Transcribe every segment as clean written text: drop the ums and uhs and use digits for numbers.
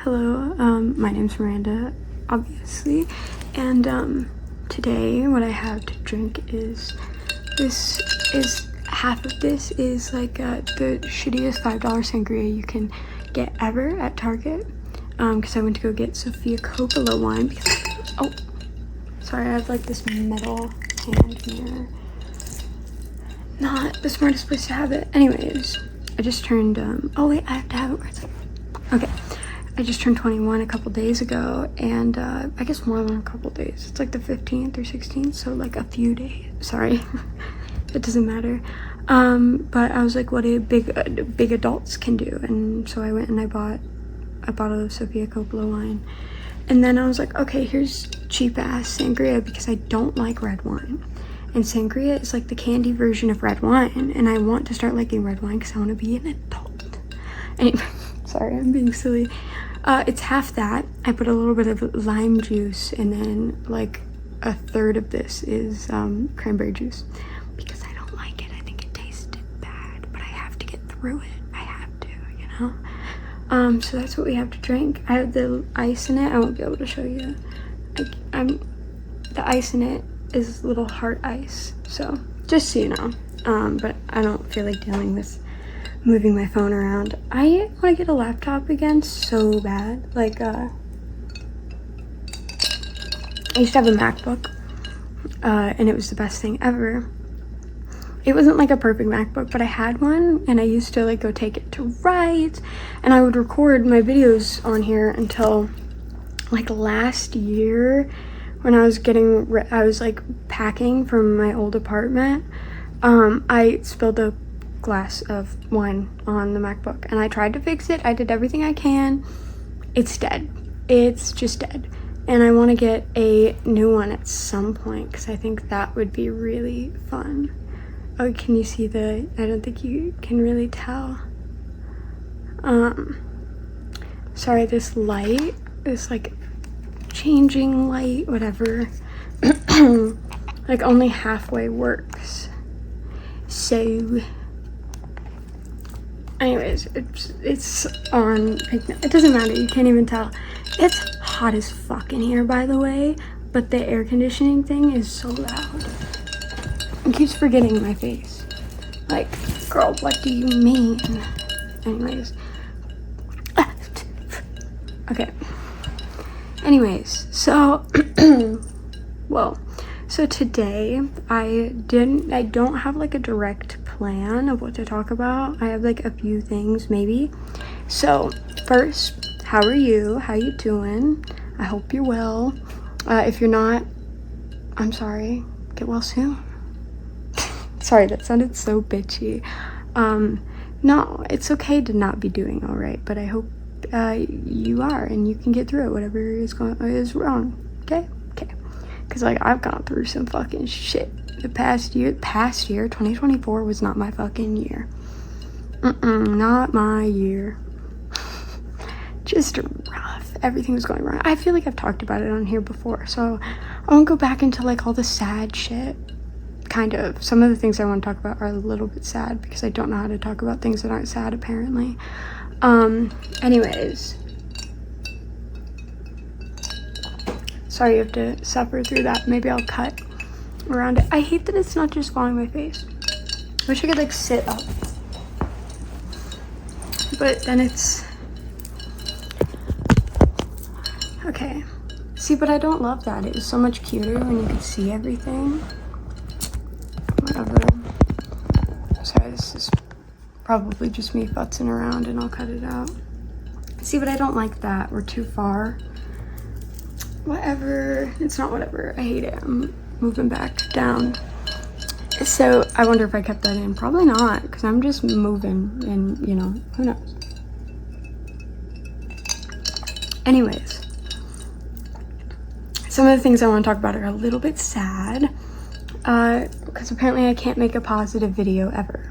hello, my name's Miranda, obviously, and today what I have to drink is, half of this is like the shittiest $5 sangria you can get ever at Target, because I went to go get Sofia Coppola wine because, oh, sorry, I have like this metal hand mirror. Not the smartest place to have it. Anyways, I just turned, oh wait, I have to have it where it's like, okay. I just turned 21 a couple days ago, and I guess more than a couple days. It's like the 15th or 16th, so like a few days. Sorry, it doesn't matter. But I was like, what do big adults can do? And so I went and I bought a bottle of Sofia Coppola wine. And then I was like, okay, here's cheap ass sangria because I don't like red wine. And sangria is like the candy version of red wine, and I want to start liking red wine because I want to be an adult. Anyway, sorry, I'm being silly. It's half that. I put a little bit of lime juice, and then like a third of this is cranberry juice because I don't like it. I think it tasted bad, but I have to get through it. I have to, you know? So that's what we have to drink. I have the ice in it. I won't be able to show you. The ice in it is little heart ice, so just so you know. But I don't feel like dealing with moving my phone around. I want to get a laptop again so bad. Like I used to have a MacBook, and it was the best thing ever. It wasn't like a perfect MacBook, but I had one, and I used to like go take it to rides, and I would record my videos on here until like last year when I was like packing from my old apartment. I spilled a glass of wine on the MacBook, and I tried to fix it. I did everything I can. It's dead. It's just dead. And I want to get a new one at some point because I think that would be really fun. Oh, can you see I don't think you can really tell. Sorry, this light, this like changing light, whatever, like only halfway works. So anyways, it's on right now. It doesn't matter, you can't even tell. It's hot as fuck in here, by the way, but the air conditioning thing is so loud. It keeps forgetting my face. Like, girl, what do you mean? Anyways. Okay. Anyways, so so today I don't have like a direct plan of what to talk about. I have like a few things maybe. So first, how are you? How you doing? I hope you're well. If you're not, I'm sorry. Get well soon. Sorry, that sounded so bitchy. No, it's okay to not be doing all right, but I hope you are, and you can get through it, whatever is wrong. Okay, because like I've gone through some fucking shit the past year. 2024 was not my fucking year. Not my year. Just rough. Everything was going wrong. I feel like I've talked about it on here before, so I won't go back into like all the sad shit. Kind of. Some of the things I want to talk about are a little bit sad because I don't know how to talk about things that aren't sad, apparently. Anyways, sorry you have to suffer through that. Maybe I'll cut around it. I hate that it's not just falling my face. Wish I could like sit up, but then it's okay. See, but I don't love that. It was so much cuter when you could see everything. Whatever. Sorry, this is probably just me futzing around, and I'll cut it out. See, but I don't like that. We're too far. Whatever. It's not whatever. I hate it. I'm moving back down. So I wonder if I kept that in. Probably not, because I'm just moving, and you know, who knows. Anyways, some of the things I want to talk about are a little bit sad, because apparently I can't make a positive video ever.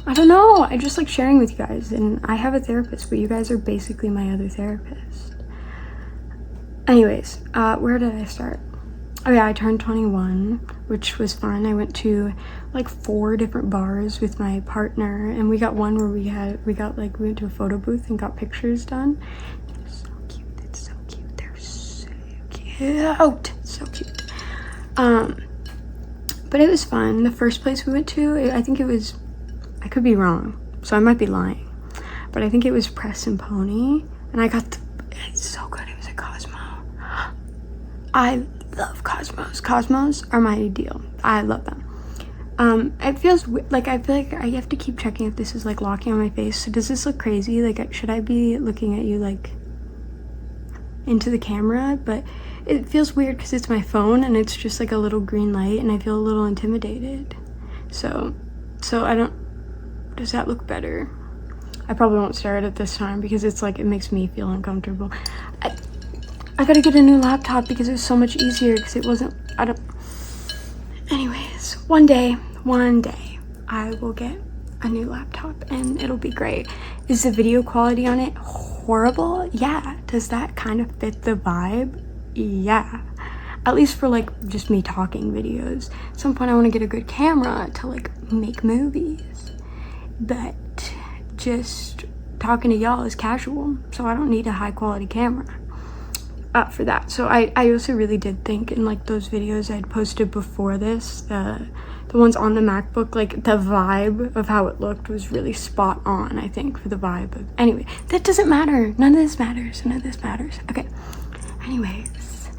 I don't know, I just like sharing with you guys, and I have a therapist, but you guys are basically my other therapist. Anyways, where did I start? Oh yeah, I turned 21, which was fun. I went to like 4 different bars with my partner, and we got one where we went to a photo booth and got pictures done. They're so cute. It's so cute. They're so cute. So cute. But it was fun. The first place we went to, I think it was, I could be wrong, so I might be lying, but I think it was Press and Pony, and I got it's so good. It was at Cosmo. I love Cosmos. Cosmos are my ideal. I love them. It feels like I feel like I have to keep checking if this is like locking on my face. So does this look crazy? Like, should I be looking at you like into the camera? But it feels weird because it's my phone and it's just like a little green light, and I feel a little intimidated. So I don't. Does that look better? I probably won't stare at it this time because it's like it makes me feel uncomfortable. I gotta get a new laptop because it was so much easier because it wasn't. Anyways, one day I will get a new laptop and it'll be great. Is the video quality on it horrible? Yeah. Does that kind of fit the vibe? Yeah. At least for like just me talking videos. At some point I want to get a good camera to like make movies. But just talking to y'all is casual, so I don't need a high quality camera for that. So I also really did think in like those videos I'd posted before this, the ones on the MacBook, like the vibe of how it looked was really spot on, I think, for the vibe of, anyway, that doesn't matter. None of this matters. Okay. Anyways,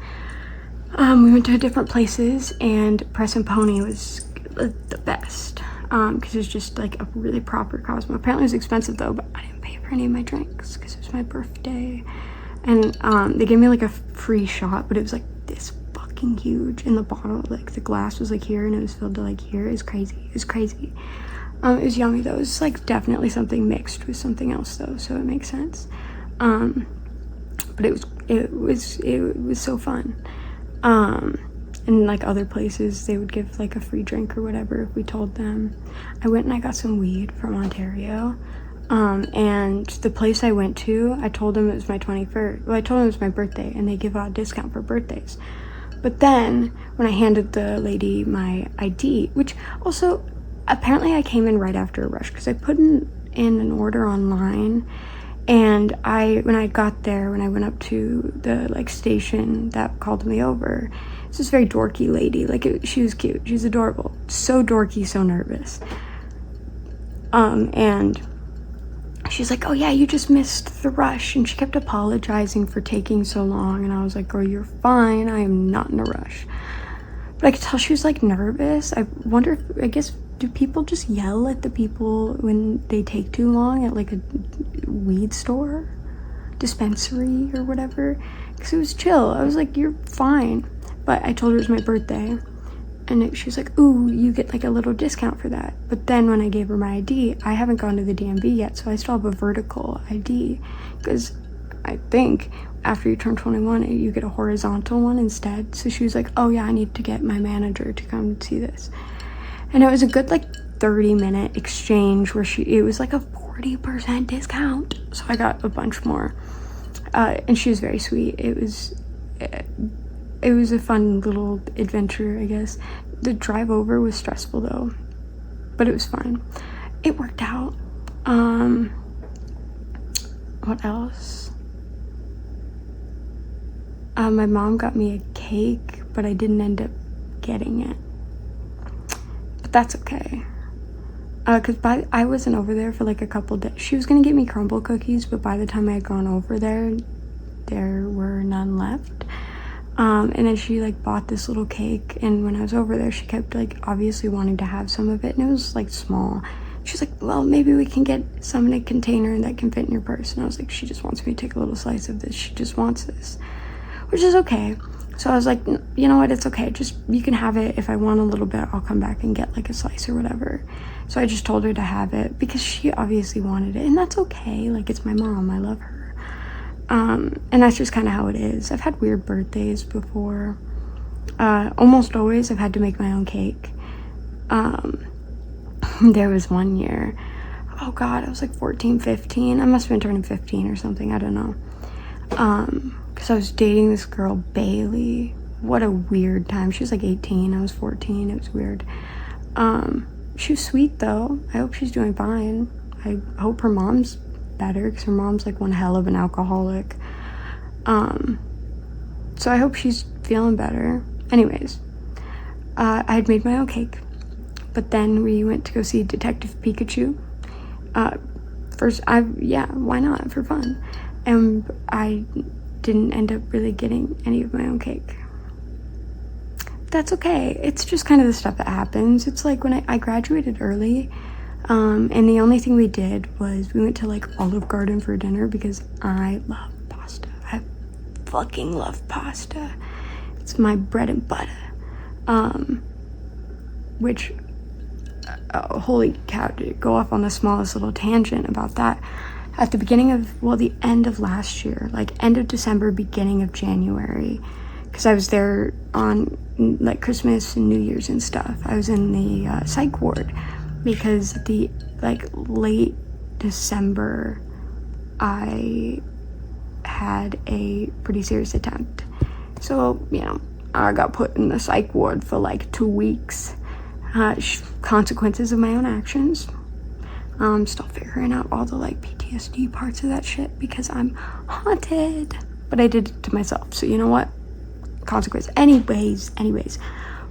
we went to different places, and Press and Pony was the best. Because it's just like a really proper Cosmo. Apparently it was expensive though, but I didn't pay for any of my drinks because it was my birthday. And they gave me like a free shot, but it was like this fucking huge, and the bottle, like the glass was like here and it was filled to like here. It was crazy. It was yummy though. It was like definitely something mixed with something else though, so it makes sense. But it was so fun. And like other places, they would give like a free drink or whatever if we told them. I went and I got some weed from Ontario. And the place I went to, I told them it was my 21st. Well, I told them it was my birthday, and they give out a discount for birthdays. But then when I handed the lady my ID, which also apparently I came in right after a rush because I put in an order online. And when I got there, when I went up to the like station that called me over, it's this very dorky lady. Like she was cute, she's adorable, so dorky, so nervous. And she's like, "Oh yeah, you just missed the rush," and she kept apologizing for taking so long. And I was like, "Girl, you're fine. I am not in a rush." But I could tell she was like nervous. I wonder if, I guess, do people just yell at the people when they take too long at like a weed store, dispensary or whatever? Because it was chill. I was like, "You're fine." But I told her it was my birthday, and she was like, "Ooh, you get like a little discount for that." But then when I gave her my ID, I haven't gone to the DMV yet, so I still have a vertical ID, because I think after you turn 21 you get a horizontal one instead. So she was like, "Oh yeah, I need to get my manager to come see this." And it was a good like 30-minute exchange where it was like a 40% discount, so I got a bunch more. And she was very sweet. It was a fun little adventure, I guess. The drive over was stressful though, but it was fine. It worked out. What else? My mom got me a cake, but I didn't end up getting it. But that's okay. Because I wasn't over there for like a couple days. She was gonna get me crumble cookies, but by the time I had gone over there were none left. And then she like bought this little cake, and when I was over there she kept like obviously wanting to have some of it, and it was like small. She's like, "Well, maybe we can get some in a container that can fit in your purse." And I was like, "She just wants me to take a little slice of this. She just wants this," which is okay. So I was like, "You know what, it's okay, just you can have it. If I want a little bit, I'll come back and get like a slice or whatever." So I just told her to have it because she obviously wanted it, and that's okay. Like, it's my mom, I love her. And that's just kind of how it is. I've had weird birthdays before. Almost always I've had to make my own cake. There was one year, oh god, I was like 14, 15. I must have been turning 15 or something, I don't know. Because I was dating this girl, Bailey. what a weird time. She was like 18, I was 14. It was weird. She was sweet though. I hope she's doing fine. I hope her mom's better, because her mom's like one hell of an alcoholic. So I hope she's feeling better. Anyways, I had made my own cake, but then we went to go see Detective Pikachu. Why not, for fun. And I didn't end up really getting any of my own cake. That's okay. It's just kind of the stuff that happens. It's like when I graduated early, and the only thing we did was we went to like Olive Garden for dinner, because I love pasta. I fucking love pasta. It's my bread and butter. Holy cow, to go off on the smallest little tangent about that. At the beginning of, the end of last year, like end of December, beginning of January, because I was there on like Christmas and New Year's and stuff. I was in the psych ward, because the late December, I had a pretty serious attempt. So, I got put in the psych ward for like 2 weeks. Consequences of my own actions. I'm still figuring out all the like PTSD parts of that shit, because I'm haunted. But I did it to myself, so you know what? Consequence. Anyways.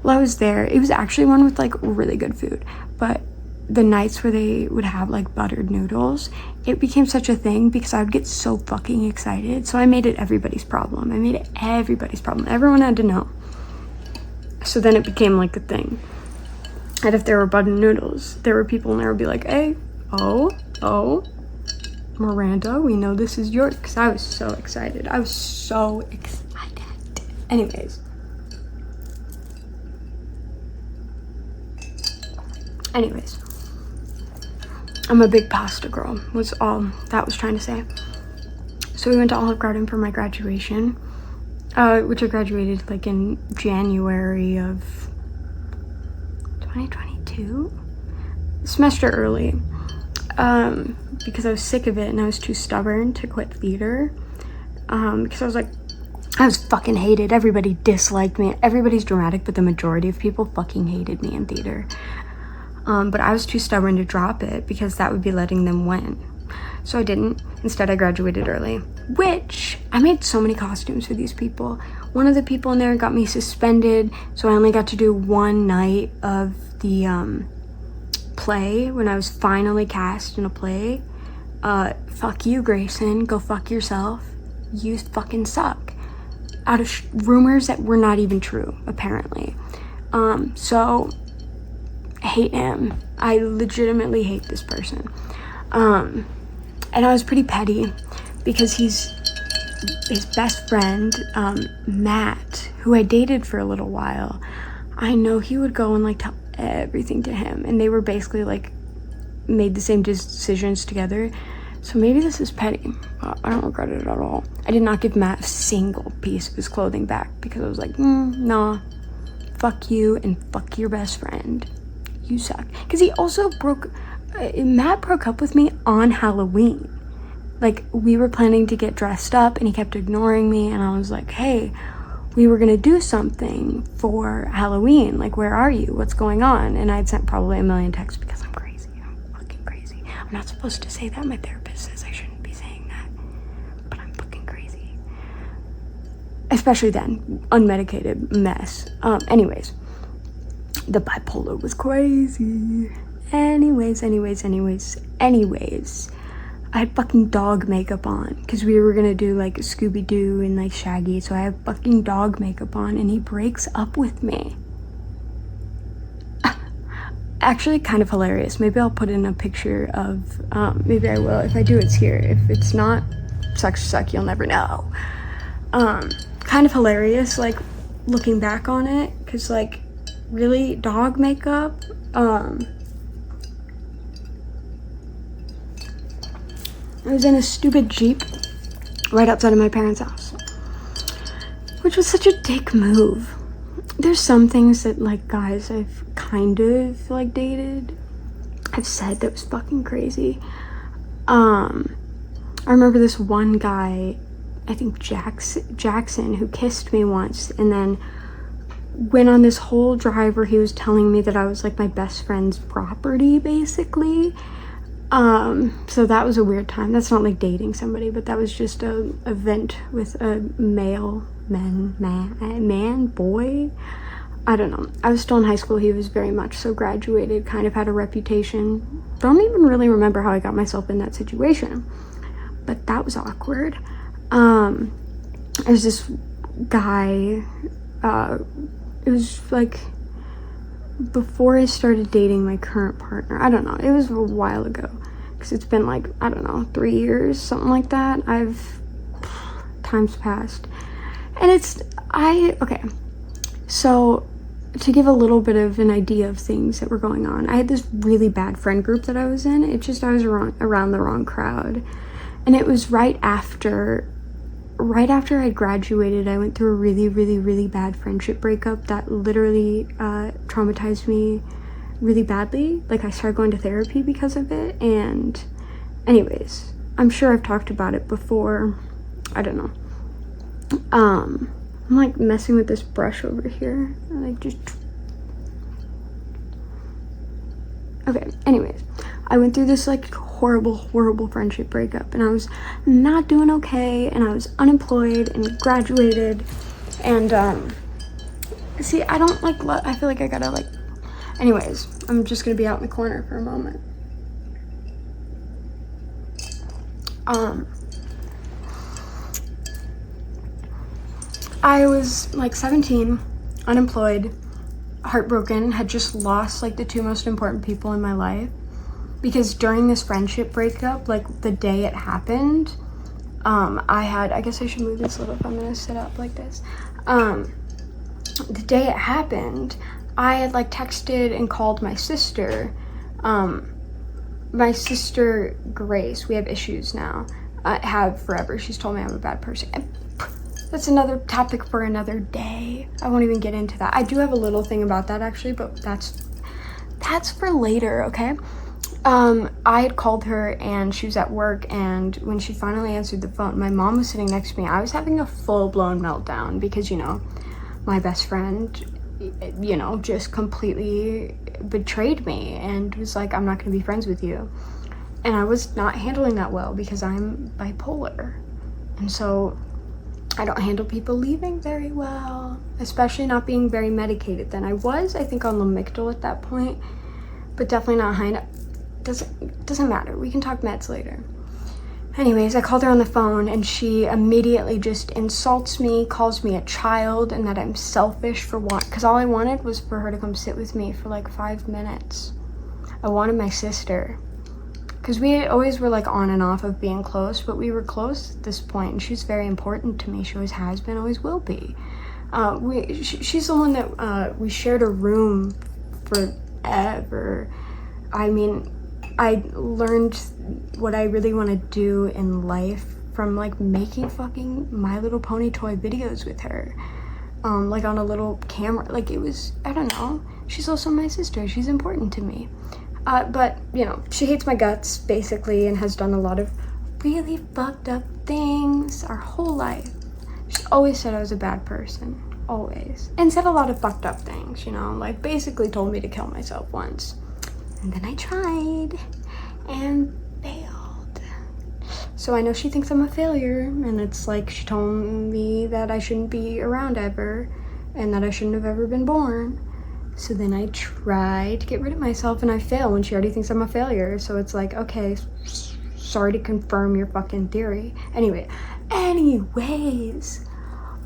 While I was there, it was actually one with like really good food, but the nights where they would have like buttered noodles, it became such a thing because I would get so fucking excited. So I made it everybody's problem. Everyone had to know. So then it became like a thing. And if there were buttered noodles, there were people in there who would be like, hey, Miranda, we know this is yours. Because I was so excited. Anyways. I'm a big pasta girl, was all that was trying to say. So we went to Olive Garden for my graduation, which I graduated like in January of 2022, semester early, because I was sick of it and I was too stubborn to quit theater, because I was fucking hated. Everybody disliked me. Everybody's dramatic, but the majority of people fucking hated me in theater. But I was too stubborn to drop it, because that would be letting them win. So I didn't. Instead, I graduated early, which I made so many costumes for these people. One of the people in there got me suspended, so I only got to do one night of the play when I was finally cast in a play. Fuck you, Grayson. Go fuck yourself. You fucking suck. Out of rumors that were not even true, apparently. So I hate him. I legitimately hate this person. And I was pretty petty, because his best friend, Matt, who I dated for a little while, I know he would go and like tell everything to him, and they were basically like made the same decisions together. So maybe this is petty. I don't regret it at all. I did not give Matt a single piece of his clothing back, because I was like, nah, fuck you and fuck your best friend. You suck. Because he also Matt broke up with me on Halloween. Like, we were planning to get dressed up and he kept ignoring me, and I was like, hey, we were gonna do something for Halloween. Like, where are you? What's going on? And I'd sent probably a million texts, because I'm crazy. I'm fucking crazy. I'm not supposed to say that. My therapist says I shouldn't be saying that. But I'm fucking crazy. Especially then. Unmedicated mess. Anyways. The bipolar was crazy. Anyways. I had fucking dog makeup on, because we were gonna do like Scooby-Doo and like Shaggy, so I have fucking dog makeup on, and he breaks up with me. Actually, kind of hilarious. Maybe I'll put in a picture of, maybe I will. If I do, it's here. If it's not, sucks to suck, you'll never know. Kind of hilarious, like, looking back on it, because like, really, dog makeup? I was in a stupid Jeep right outside of my parents' house, which was such a dick move. There's some things that, like, guys I've kind of, like, dated, I've said that was fucking crazy. I remember this one guy, I think Jackson, who kissed me once, and then went on this whole drive where he was telling me that I was like my best friend's property, basically. So that was a weird time. That's not like dating somebody, but that was just a event with a boy. I don't know. I was still in high school. He was very much so graduated, kind of had a reputation. Don't even really remember how I got myself in that situation, but that was awkward. There's this guy, it was like before I started dating my current partner. I don't know, it was a while ago, because it's been like, I don't know, 3 years, something like that. Time's passed. And okay, so to give a little bit of an idea of things that were going on, I had this really bad friend group that I was in. It's just I was around the wrong crowd. And it was right after I graduated. I went through a really, really, really bad friendship breakup that literally traumatized me really badly. Like, I started going to therapy because of it. And anyways, I'm sure I've talked about it before. I don't know. I'm like messing with this brush over here. Okay, anyways, I went through this like horrible friendship breakup, and I was not doing okay, and I was unemployed and graduated, and see, I don't like, I feel like I gotta like, anyways, I'm just gonna be out in the corner for a moment. I was like 17, unemployed, heartbroken, had just lost like the two most important people in my life, because during this friendship breakup, like the day it happened, I guess I should move this a little if I'm gonna sit up like this. The day it happened, I had like texted and called my sister, Grace. We have issues now, have forever. She's told me I'm a bad person. That's another topic for another day. I won't even get into that. I do have a little thing about that actually, but that's for later, okay? I had called her and she was at work, and when she finally answered the phone, my mom was sitting next to me. I was having a full-blown meltdown because, you know, my best friend, you know, just completely betrayed me and was like, I'm not gonna be friends with you. And I was not handling that well because I'm bipolar. And so I don't handle people leaving very well, especially not being very medicated. Then I think, on Lamictal at that point, but definitely not high enough. Doesn't matter. We can talk meds later. Anyways, I called her on the phone, and she immediately just insults me, calls me a child, and that I'm selfish for because all I wanted was for her to come sit with me for like 5 minutes. I wanted my sister. Because we always were like on and off of being close, but we were close at this point, and she's very important to me. She always has been, always will be. She's the one that we shared a room forever. I mean, I learned what I really want to do in life from like making fucking My Little Pony toy videos with her. Like on a little camera. Like, it was, I don't know. She's also my sister. She's important to me. But, you know, she hates my guts, basically, and has done a lot of really fucked up things our whole life. She always said I was a bad person. Always. And said a lot of fucked up things, you know, like basically told me to kill myself once. And then I tried and failed. So I know she thinks I'm a failure, and it's like she told me that I shouldn't be around ever, and that I shouldn't have ever been born. So then I try to get rid of myself, and I fail when she already thinks I'm a failure. So it's like, okay, sorry to confirm your fucking theory. Anyways,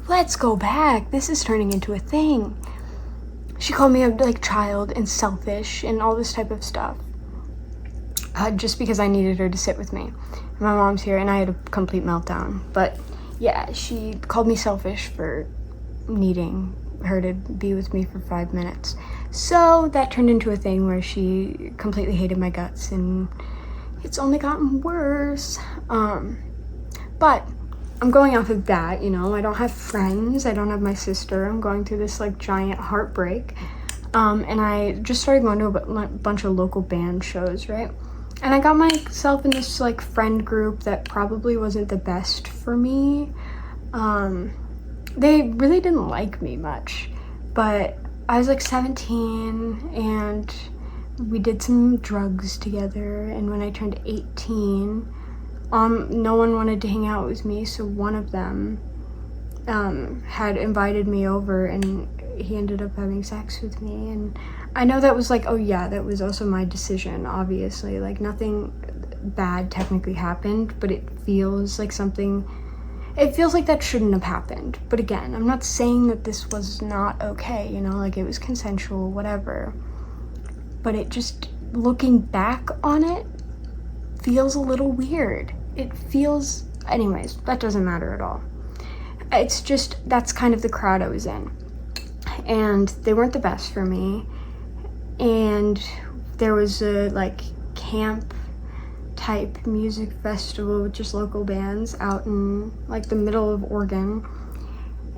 let's go back. This is turning into a thing. She called me a like child and selfish and all this type of stuff. Just because I needed her to sit with me. My mom's here, and I had a complete meltdown. But yeah, she called me selfish for needing her to be with me for 5 minutes. So that turned into a thing where she completely hated my guts, and it's only gotten worse. But I'm going off of that, you know, I don't have friends, I don't have my sister, I'm going through this like giant heartbreak. And I just started going to a bunch of local band shows, right? And I got myself in this like friend group that probably wasn't the best for me. They really didn't like me much, but I was like 17 and we did some drugs together, and when I turned 18, no one wanted to hang out with me, so one of them had invited me over, and he ended up having sex with me. And I know that was like, oh yeah, that was also my decision, obviously. Like, nothing bad technically happened, but it feels like that shouldn't have happened. But again, I'm not saying that this was not okay, you know, like it was consensual, whatever. But it just, looking back on it, feels a little weird. It feels, anyways, that doesn't matter at all. It's just, that's kind of the crowd I was in. And they weren't the best for me. And there was a like camp type music festival with just local bands out in like the middle of Oregon.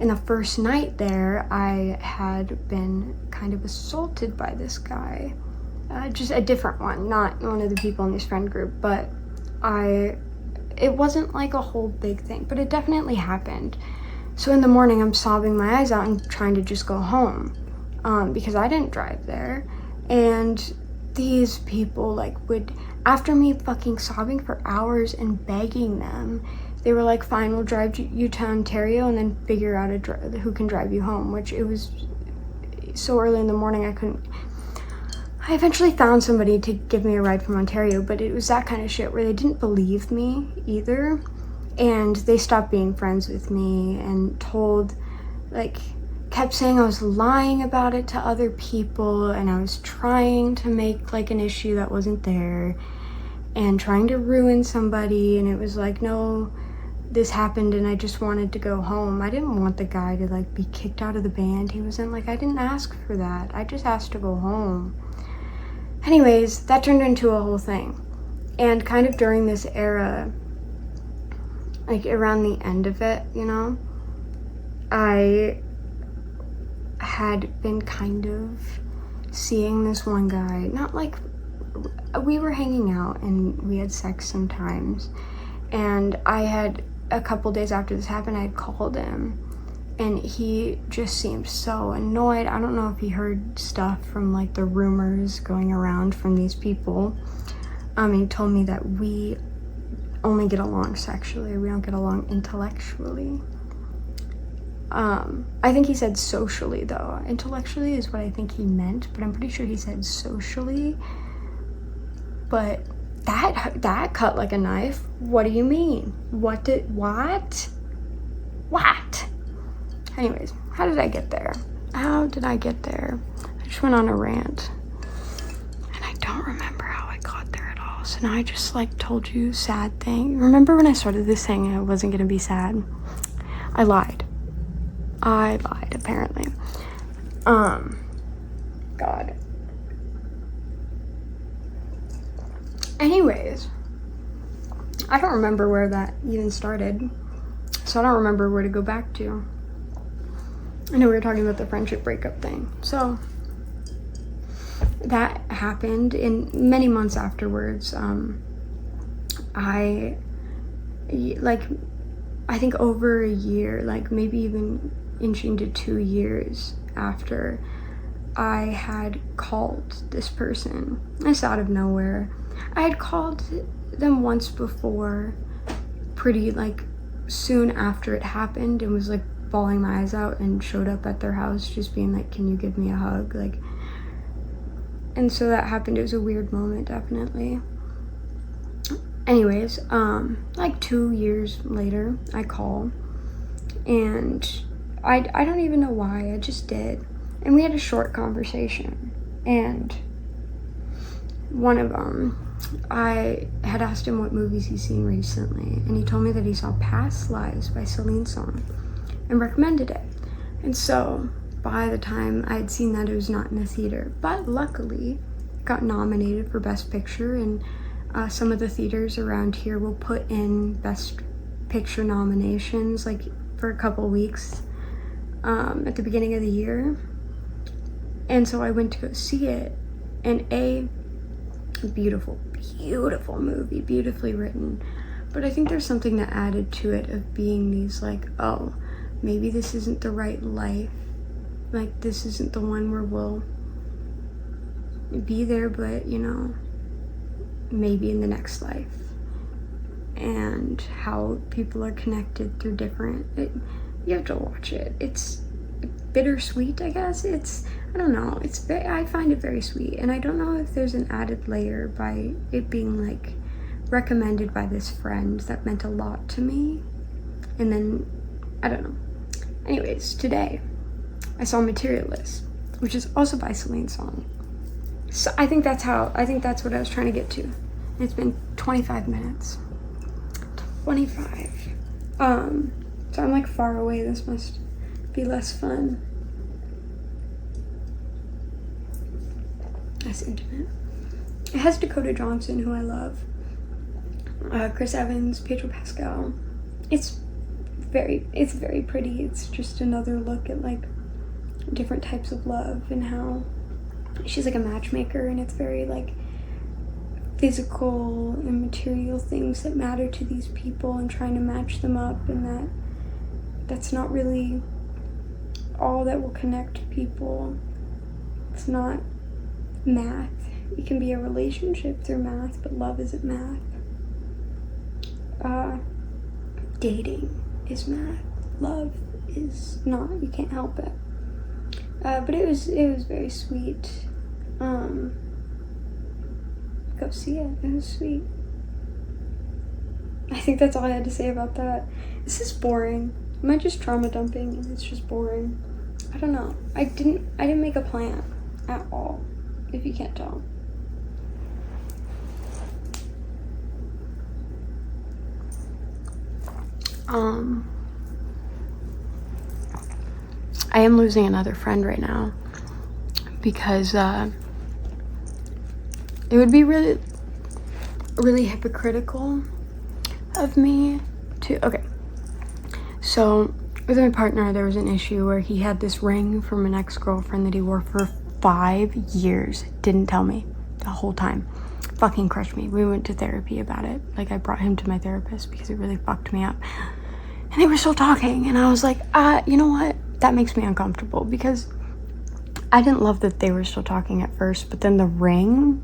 And the first night there, I had been kind of assaulted by this guy. Just a different one, not one of the people in this friend group, but it wasn't like a whole big thing, but it definitely happened. So in the morning, I'm sobbing my eyes out and trying to just go home, because I didn't drive there. And these people would, after me fucking sobbing for hours and begging them, they were like, fine, we'll drive you to Ontario and then figure out who can drive you home, which it was so early in the morning I eventually found somebody to give me a ride from Ontario, but it was that kind of shit where they didn't believe me either. And they stopped being friends with me and kept saying I was lying about it to other people, and I was trying to make an issue that wasn't there and trying to ruin somebody. And it was like, no, this happened and I just wanted to go home. I didn't want the guy to be kicked out of the band. He wasn't I didn't ask for that. I just asked to go home. Anyways, that turned into a whole thing. And kind of during this era, around the end of it, I had been kind of seeing this one guy, we were hanging out and we had sex sometimes. And I had, a couple days after this happened, I had called him and he just seemed so annoyed. I don't know if he heard stuff from the rumors going around from these people. He told me that we only get along sexually, we don't get along intellectually. I think he said socially though. Intellectually is what I think he meant, but I'm pretty sure he said socially. But that cut like a knife. What do you mean? What? Anyways, how did I get there? I just went on a rant. And I don't remember how I got there at all. So now I just told you sad thing. Remember when I started this saying I wasn't gonna be sad? I lied, apparently. God. Anyways, I don't remember where that even started, so I don't remember where to go back to. I know we were talking about the friendship breakup thing. So that happened in many months afterwards. I think over a year, maybe even inching to 2 years after, I had called this person. It's out of nowhere. I had called them once before, pretty soon after it happened, and was bawling my eyes out and showed up at their house just being can you give me a hug? And so that happened. It was a weird moment, definitely. Anyways, 2 years later, I call, and I don't even know why, I just did. And we had a short conversation, and one of them, I had asked him what movies he's seen recently, and he told me that he saw Past Lives by Celine Song and recommended it. And so by the time I had seen that, it was not in the theater, but luckily it got nominated for Best Picture, and some of the theaters around here will put in Best Picture nominations for a couple weeks at the beginning of the year. And so I went to go see it, and Beautiful, beautiful movie, beautifully written. But I think there's something that added to it of being these like, oh, maybe this isn't the right life. Like, this isn't the one where we'll be there, but, you know, maybe in the next life. And how people are connected through different, you have to watch it. It's bittersweet, I guess. I don't know, I find it very sweet, and I don't know if there's an added layer by it being like recommended by this friend that meant a lot to me, and then I don't know. Anyways, today I saw Materialist, which is also by Celine Song. So I think that's what I was trying to get to. It's been 25 minutes. 25. So I'm like far away. This must be less fun. That's intimate. It has Dakota Johnson, who I love. Chris Evans, Pedro Pascal. It's very pretty. It's just another look at like different types of love and how she's like a matchmaker, and it's very like physical and material things that matter to these people and trying to match them up, and that's not really all that will connect people. It's not math. It can be a relationship through math, but love isn't math. Dating is math. Love is not. You can't help it. But it was very sweet. Go see it. It was sweet. I think that's all I had to say about that. This is boring. Am I just trauma dumping and it's just boring? I don't know. I didn't make a plan at all, if you can't tell. I am losing another friend right now because it would be really, really hypocritical of me to, okay. So with my partner, there was an issue where he had this ring from an ex-girlfriend that he wore for 5 years. Didn't tell me the whole time. Fucking crushed me. We went to therapy about it. Like, I brought him to my therapist because it really fucked me up. And they were still talking, and I was like, you know what? That makes me uncomfortable, because I didn't love that they were still talking at first, but then the ring,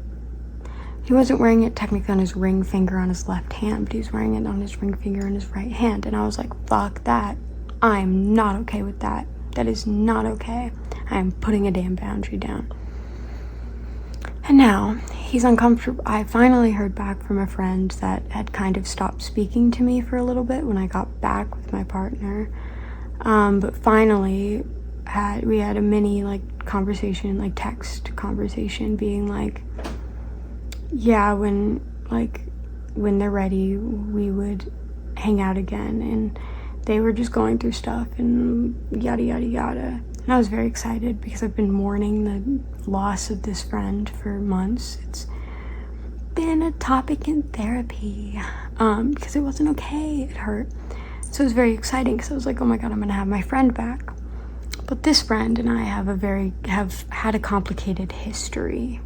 he wasn't wearing it technically on his ring finger on his left hand, but he was wearing it on his ring finger on his right hand, and I was like, fuck that. I'm not okay with that. That is not okay. I am putting a damn boundary down. And now he's uncomfortable. I finally heard back from a friend that had kind of stopped speaking to me for a little bit when I got back with my partner. But finally we had a mini like conversation, like text conversation, being like, yeah, when they're ready, we would hang out again. And they were just going through stuff and yada, yada, yada. And I was very excited because I've been mourning the loss of this friend for months. It's been a topic in therapy because it wasn't okay. It hurt. So it was very exciting because I was like, oh my God, I'm going to have my friend back. But this friend and I have had a complicated history.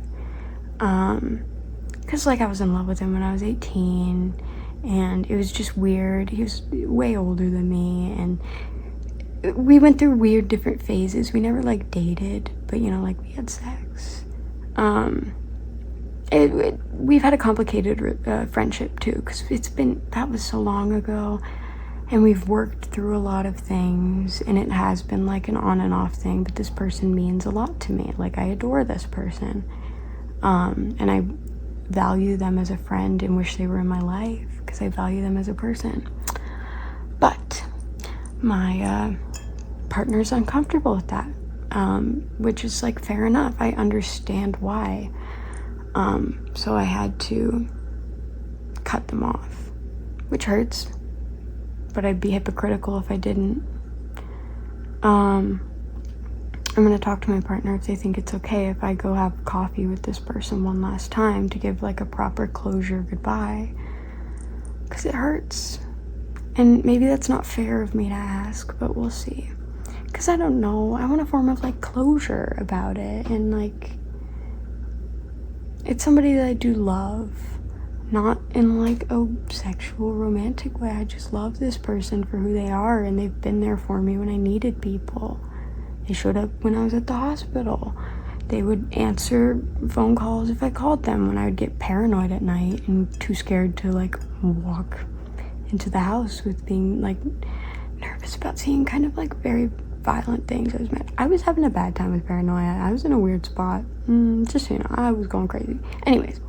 Because like I was in love with him when I was 18, and it was just weird. He was way older than me, and we went through weird different phases. We never like dated, but you know, like we had sex. We've had a complicated friendship too, because that was so long ago, and we've worked through a lot of things, and it has been like an on and off thing, but this person means a lot to me. Like, I adore this person, and I value them as a friend and wish they were in my life because I value them as a person. But my partner's uncomfortable with that, which is like fair enough. I understand why. So I had to cut them off, which hurts, but I'd be hypocritical if I didn't. I'm gonna talk to my partner if they think it's okay if I go have coffee with this person one last time to give like a proper closure goodbye, because it hurts. And maybe that's not fair of me to ask, but we'll see. Because I don't know, I want a form of like closure about it, and like it's somebody that I do love. Not in like a sexual romantic way. I just love this person for who they are, and they've been there for me when I needed people. They showed up when I was at the hospital. They would answer phone calls if I called them when I would get paranoid at night and too scared to like walk into the house with being like nervous about seeing kind of like very violent things. I was having a bad time with paranoia. I was in a weird spot. Just so you know, I was going crazy. Anyways,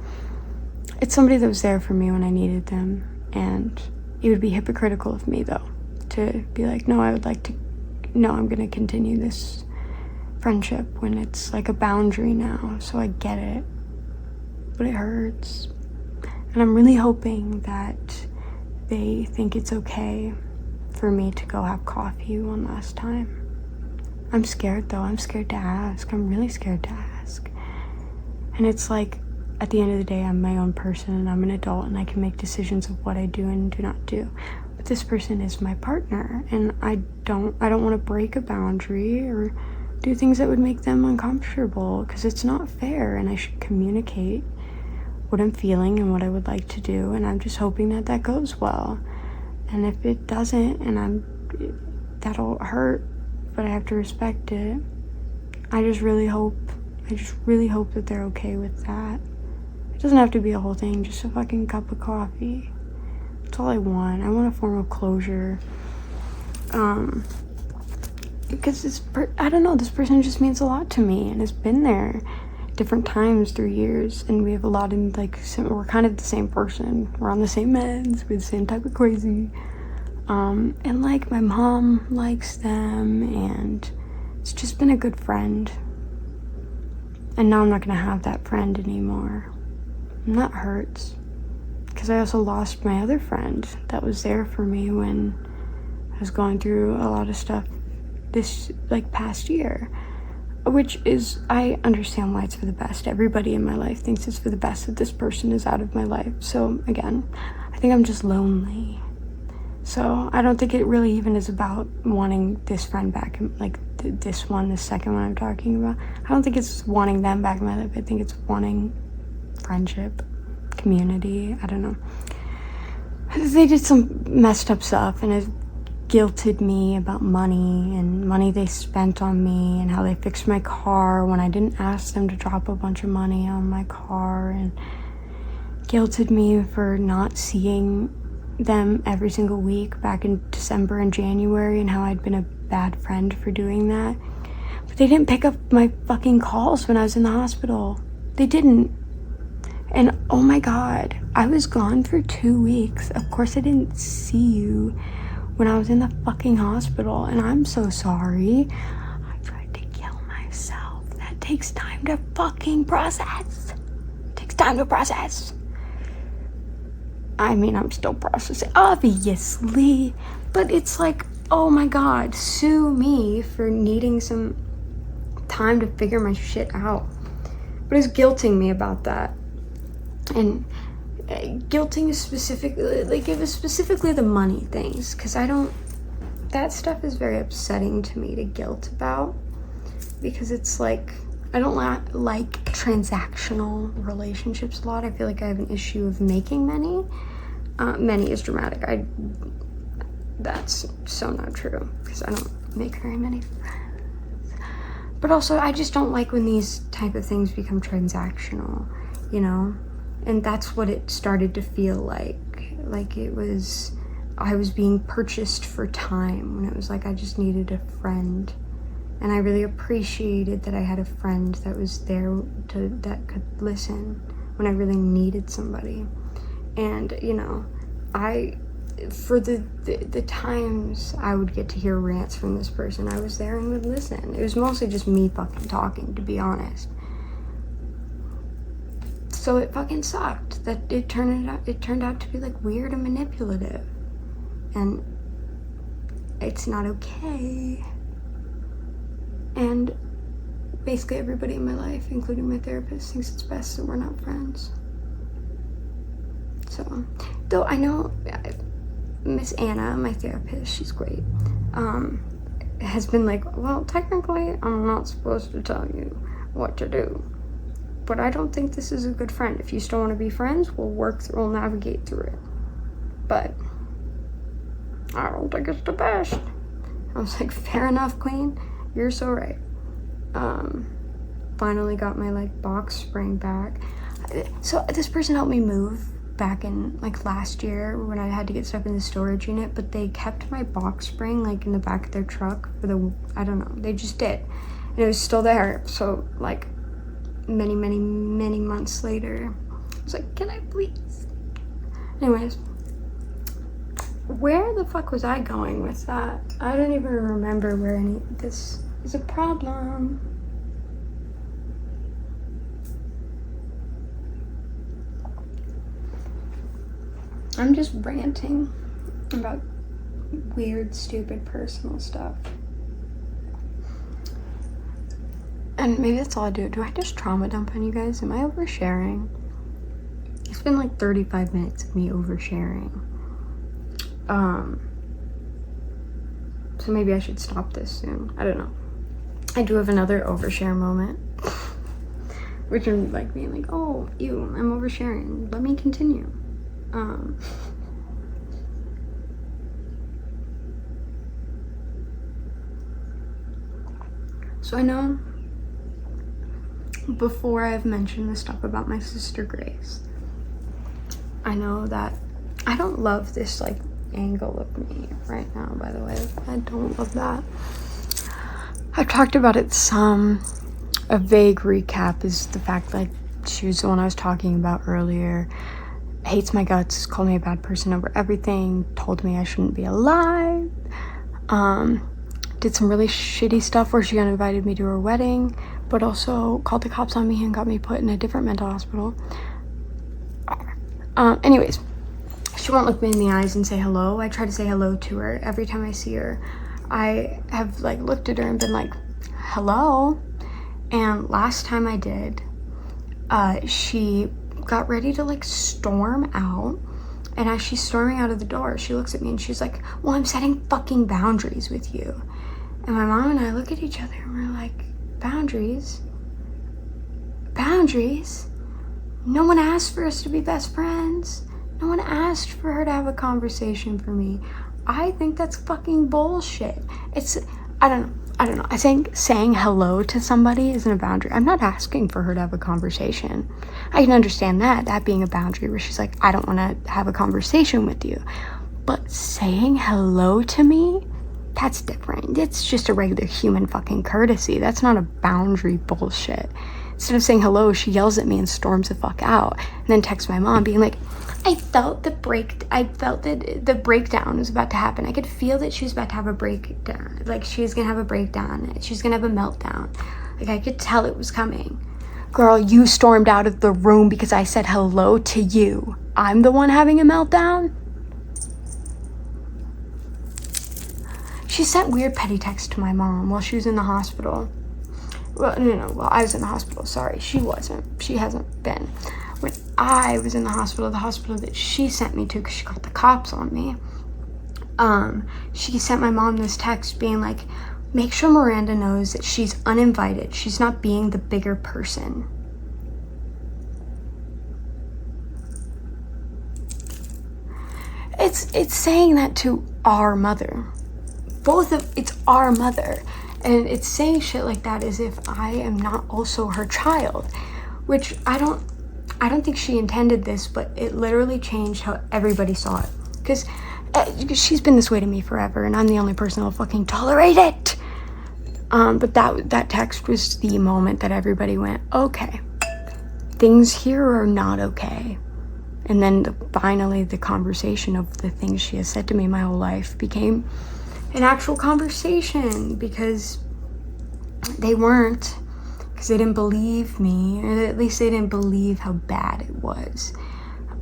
it's somebody that was there for me when I needed them, and it would be hypocritical of me though to be like, no, I'm gonna continue this friendship when it's like a boundary now. So I get it, but it hurts, and I'm really hoping that they think it's okay for me to go have coffee one last time. I'm scared though. I'm scared to ask. I'm really scared to ask. And it's like, at the end of the day, I'm my own person and I'm an adult and I can make decisions of what I do and do not do. But this person is my partner, and I don't want to break a boundary or do things that would make them uncomfortable, because it's not fair, and I should communicate what I'm feeling and what I would like to do, and I'm just hoping that that goes well. And if it doesn't, that'll hurt, but I have to respect it. I just really hope that they're okay with that. It doesn't have to be a whole thing, just a fucking cup of coffee. That's all I want. I want a form of closure. Because I don't know, this person just means a lot to me and has been there different times through years, and we have a lot in like, we're kind of the same person. We're on the same meds, we're the same type of crazy. And like my mom likes them, and it's just been a good friend. And now I'm not gonna have that friend anymore. And that hurts, because I also lost my other friend that was there for me when I was going through a lot of stuff this like past year, which is, I understand why it's for the best. Everybody in my life thinks it's for the best that this person is out of my life. So again, I think I'm just lonely. So I don't think it really even is about wanting this friend back, like the second one I'm talking about. I don't think it's wanting them back in my life. I think it's wanting friendship, community. I don't know. They did some messed up stuff, and it guilted me about money and money they spent on me, and how they fixed my car when I didn't ask them to drop a bunch of money on my car, and guilted me for not seeing them every single week back in December and January, and how I'd been a bad friend for doing that. But they didn't pick up my fucking calls when I was in the hospital. They didn't. And oh my god, I was gone for 2 weeks. Of course I didn't see you when I was in the fucking hospital, and I'm so sorry. I tried to kill myself. That takes time to fucking process. It takes time to process. I mean, I'm still processing, obviously, but it's like, oh my god, sue me for needing some time to figure my shit out. But it's guilting me about that. And guilting is specifically, like, it was specifically the money things, because that stuff is very upsetting to me to guilt about, because it's like, I don't like transactional relationships a lot. I feel like I have an issue of making many. Many is dramatic. That's so not true, because I don't make very many friends. But also, I just don't like when these type of things become transactional, you know? And that's what it started to feel like. Like I was being purchased for time, when it was like I just needed a friend. And I really appreciated that I had a friend that was there that could listen when I really needed somebody. And, you know, for the times I would get to hear rants from this person, I was there and would listen. It was mostly just me fucking talking, to be honest. So it fucking sucked that it turned out to be like weird and manipulative. And it's not okay. And basically everybody in my life, including my therapist, thinks it's best that we're not friends. So, though I know Miss Anna, my therapist, she's great, has been like, well, technically I'm not supposed to tell you what to do, but I don't think this is a good friend. If you still want to be friends, we'll navigate through it. But I don't think it's the best. I was like, fair enough, queen. You're so right. Finally got my like box spring back. So this person helped me move back in like last year when I had to get stuff in the storage unit, but they kept my box spring like in the back of their truck for I don't know, they just did. And it was still there. So like many months later, I was like, can I please? Anyways, where the fuck was I going with that? I don't even remember where this is a problem. I'm just ranting about weird, stupid, personal stuff. And maybe that's all I do. Do I just trauma dump on you guys? Am I oversharing? It's been like 35 minutes of me oversharing. So maybe I should stop this soon. I don't know. I do have another overshare moment. Which I'm like being like, oh, ew, I'm oversharing. Let me continue. So I know before I've mentioned the stuff about my sister Grace, I know that I don't love this like angle of me right now, by the way. I don't love that. I've talked about it some. A vague recap is the fact like she was the one I was talking about earlier. Hates my guts, called me a bad person over everything, told me I shouldn't be alive, did some really shitty stuff where she uninvited me to her wedding, but also called the cops on me and got me put in a different mental hospital. Anyways, she won't look me in the eyes and say hello. I try to say hello to her every time I see her. I have like looked at her and been like, hello. And last time I did, she got ready to like storm out, and as she's storming out of the door, she looks at me and she's like, well, I'm setting fucking boundaries with you. And my mom and I look at each other and we're like, boundaries? No one asked for us to be best friends. No one asked for her to have a conversation for me. I think that's fucking bullshit. I don't know. I think saying hello to somebody isn't a boundary. I'm not asking for her to have a conversation. I can understand that being a boundary where she's like, I don't want to have a conversation with you. But saying hello to me, that's different. It's just a regular human fucking courtesy. That's not a boundary bullshit. Instead of saying hello, she yells at me and storms the fuck out, and then texts my mom being like, I felt that the breakdown was about to happen. I could feel that she was about to have a breakdown. Like, she was gonna have a breakdown. She's gonna have a meltdown. Like, I could tell it was coming. Girl, you stormed out of the room because I said hello to you. I'm the one having a meltdown? She sent weird petty texts to my mom while she was in the hospital. Well, no, I was in the hospital. Sorry, she wasn't. She hasn't been. When I was in the hospital that she sent me to because she got the cops on me, she sent my mom this text being like, make sure Miranda knows that she's uninvited. She's not being the bigger person. It's saying that to our mother. It's our mother. And it's saying shit like that as if I am not also her child, which I don't think she intended this, but it literally changed how everybody saw it. Because she's been this way to me forever, and I'm the only person who'll fucking tolerate it. But that text was the moment that everybody went, okay, things here are not okay. And then finally the conversation of the things she has said to me my whole life became an actual conversation, because they weren't. Because they didn't believe me, or at least they didn't believe how bad it was.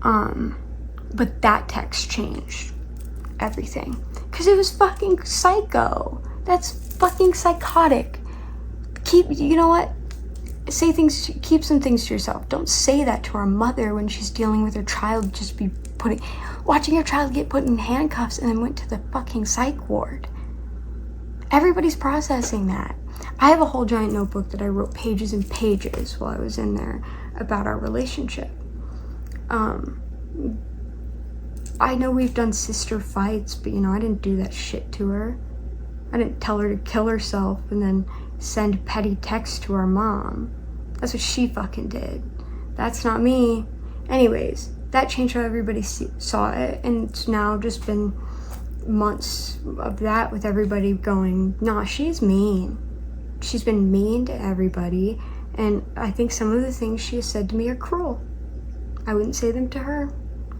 But that text changed everything. Because it was fucking psycho. That's fucking psychotic. You know what? Keep some things to yourself. Don't say that to our mother when she's dealing with her child watching her child get put in handcuffs and then went to the fucking psych ward. Everybody's processing that. I have a whole giant notebook that I wrote pages and pages while I was in there about our relationship. I know we've done sister fights, but you know, I didn't do that shit to her. I didn't tell her to kill herself and then send petty texts to our mom. That's what she fucking did. That's not me. Anyways, that changed how everybody saw it, and it's now just been months of that with everybody going, nah, she's mean. She's been mean to everybody, and I think some of the things she has said to me are cruel. I wouldn't say them to her.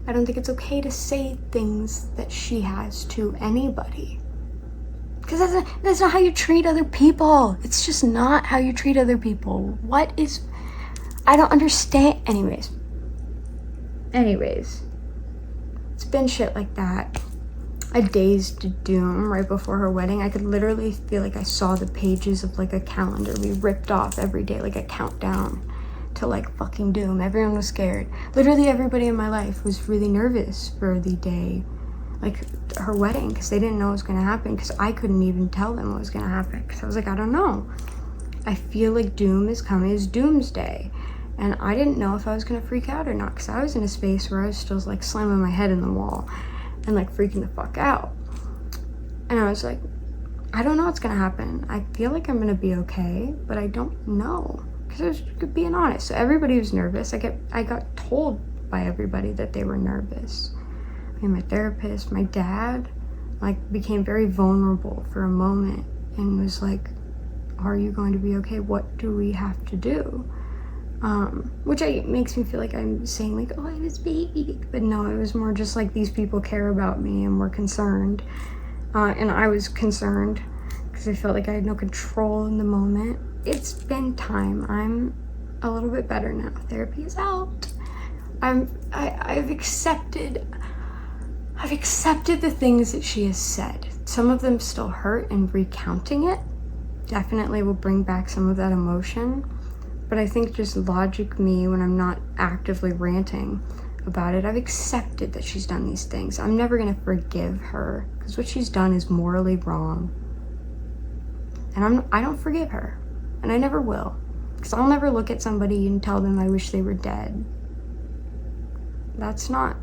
I don't think it's okay to say things that she has to anybody. Because that's not how you treat other people. It's just not how you treat other people. I don't understand. Anyways, it's been shit like that. I dazed doom right before her wedding. I could literally feel like I saw the pages of like a calendar be ripped off every day, like a countdown to like fucking doom. Everyone was scared. Literally everybody in my life was really nervous for the day, like her wedding, because they didn't know what was going to happen, because I couldn't even tell them what was going to happen, because I was like, I don't know. I feel like doom is coming. It's doomsday. And I didn't know if I was going to freak out or not, because I was in a space where I was still like slamming my head in the wall and like freaking the fuck out. And I was like, I don't know what's going to happen. I feel like I'm going to be okay, but I don't know, because I was being honest. So everybody was nervous. I got told by everybody that they were nervous. I mean, my therapist, my dad, like became very vulnerable for a moment and was like, are you going to be okay? What do we have to do? Which makes me feel like I'm saying like, oh, I was baby, but no, it was more just like these people care about me and were concerned, and I was concerned because I felt like I had no control in the moment. It's been time. I'm a little bit better now. Therapy is out. I've accepted the things that she has said. Some of them still hurt, and recounting it definitely will bring back some of that emotion. But I think just logic me, when I'm not actively ranting about it, I've accepted that she's done these things. I'm never gonna forgive her, because what she's done is morally wrong. And I don't forgive her, and I never will, because I'll never look at somebody and tell them I wish they were dead. That's not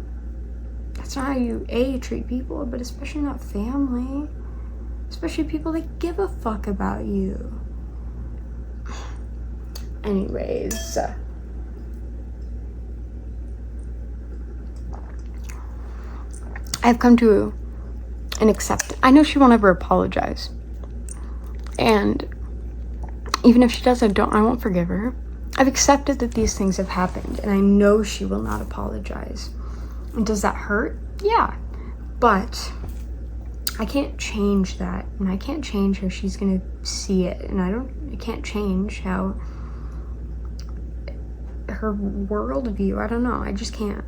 how you treat people, but especially not family, especially people that give a fuck about you. Anyways, I've come to an acceptance. I know she won't ever apologize, and even if she does, I won't forgive her. I've accepted that these things have happened, and I know she will not apologize. And does that hurt? Yeah, but I can't change that, and I can't change how she's gonna see it, and I can't change how her worldview, I don't know, I just can't.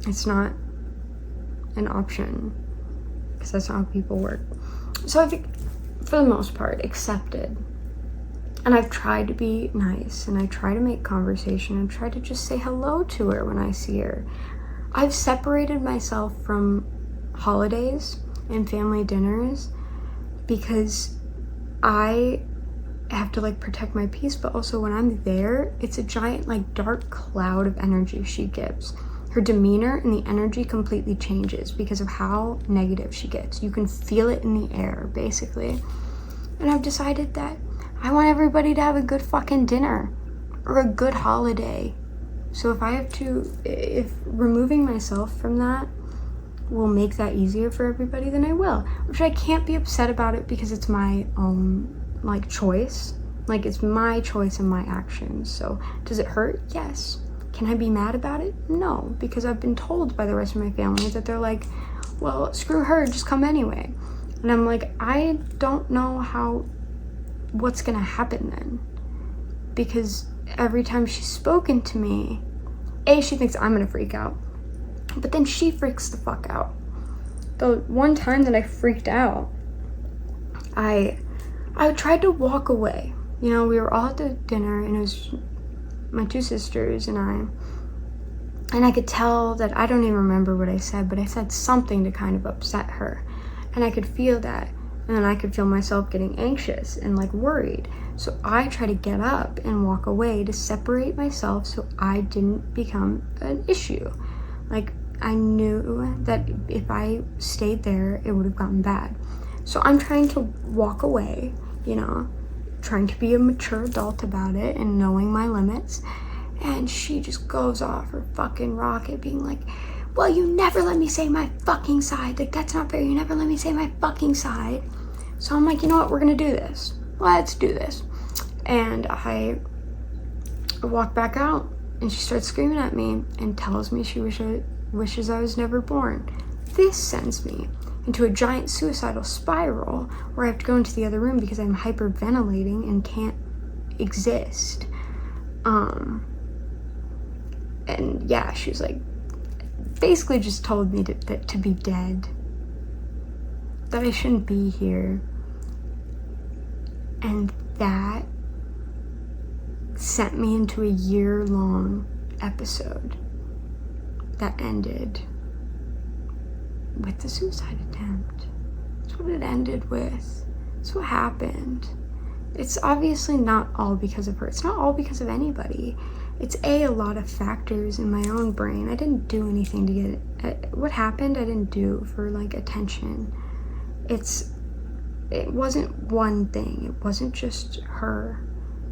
It's not an option, because that's not how people work. So I think, for the most part, accepted. And I've tried to be nice, and I try to make conversation, and try to just say hello to her when I see her. I've separated myself from holidays and family dinners because I have to like protect my peace, but also when I'm there, it's a giant like dark cloud of energy she gives. Her demeanor and the energy completely changes because of how negative she gets. You can feel it in the air, basically. And I've decided that I want everybody to have a good fucking dinner or a good holiday. So if removing myself from that will make that easier for everybody, then I will. Which I can't be upset about it, because it's my own like choice. Like, it's my choice and my actions. So does it hurt? Yes. Can I be mad about it? No, because I've been told by the rest of my family that they're like, well, screw her, just come anyway. And I'm like, I don't know what's gonna happen then, because every time she's spoken to me, she thinks I'm gonna freak out, but then she freaks the fuck out. The one time that I freaked out, I tried to walk away. You know, we were all at the dinner, and it was my two sisters and I could tell that, I don't even remember what I said, but I said something to kind of upset her, and I could feel that. and then I could feel myself getting anxious and like worried. So I try to get up and walk away to separate myself so I didn't become an issue. Like, I knew that if I stayed there, it would have gotten bad. So I'm trying to walk away, you know, trying to be a mature adult about it and knowing my limits. And she just goes off her fucking rocket being like, well, you never let me say my fucking side. Like, that's not fair. You never let me say my fucking side. So I'm like, you know what? We're gonna do this. Let's do this. And I walk back out, and she starts screaming at me and tells me she wishes I was never born. This sends me into a giant suicidal spiral where I have to go into the other room because I'm hyperventilating and can't exist. And yeah, she was like, basically just told me to be dead, that I shouldn't be here. And that sent me into a year-long episode that ended with the suicide attempt. That's what it ended with. That's what happened. It's obviously not all because of her. It's not all because of anybody. It's a lot of factors in my own brain. I didn't do anything to get it. What happened, I didn't do for like attention. It wasn't one thing. It wasn't just her,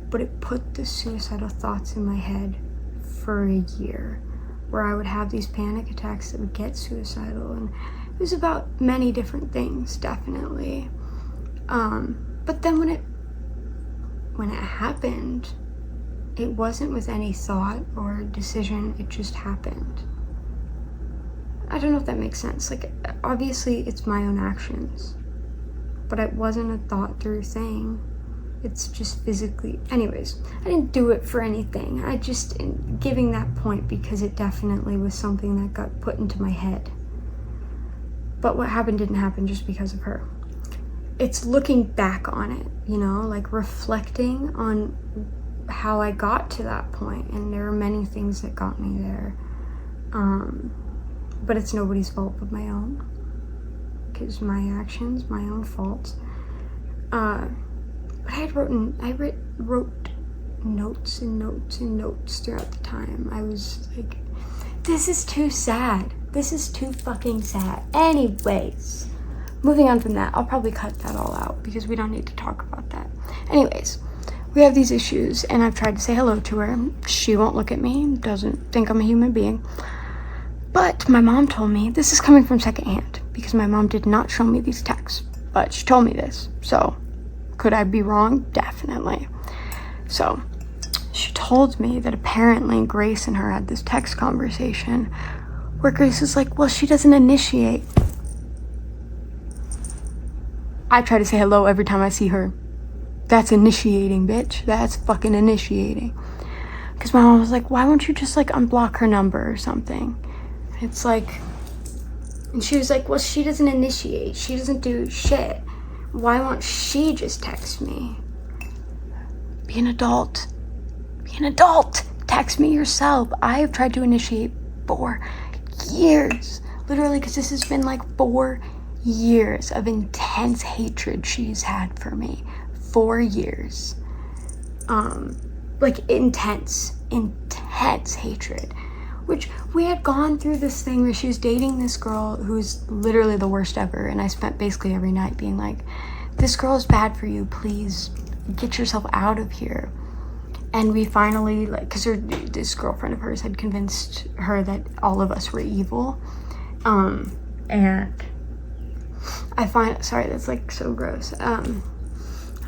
but it put the suicidal thoughts in my head for a year, where I would have these panic attacks that would get suicidal, and it was about many different things, definitely. But then when it happened, it wasn't with any thought or decision. It just happened. I don't know if that makes sense. Like, obviously it's my own actions, but it wasn't a thought through thing. It's just physically. Anyways, I didn't do it for anything. I just giving that point because it definitely was something that got put into my head. But what happened didn't happen just because of her. It's looking back on it, you know, like reflecting on how I got to that point, and there are many things that got me there. But it's nobody's fault but my own, because my actions, my own faults. But I wrote notes and notes and notes throughout the time. I was like, this is too sad. This is too fucking sad. Anyways, moving on from that, I'll probably cut that all out because we don't need to talk about that. Anyways, we have these issues, and I've tried to say hello to her. She won't look at me, doesn't think I'm a human being. But my mom told me, this is coming from secondhand, because my mom did not show me these texts, but she told me this. So could I be wrong? Definitely. So she told me that apparently Grace and her had this text conversation where Grace is like, well, she doesn't initiate. I try to say hello every time I see her. That's initiating, bitch. That's fucking initiating. Because my mom was like, why won't you just like unblock her number or something? It's like, and she was like, well, she doesn't initiate. She doesn't do shit. Why won't she just text me? Be an adult. Be an adult. Text me yourself. I have tried to initiate for years. Literally, because this has been like 4 years of intense hatred she's had for me. 4 years. Like intense hatred. Which we had gone through this thing where she was dating this girl who's literally the worst ever, and I spent basically every night being like, this girl is bad for you, please get yourself out of here. And we finally, like, because this girlfriend of hers had convinced her that all of us were evil, and sorry, that's like so gross.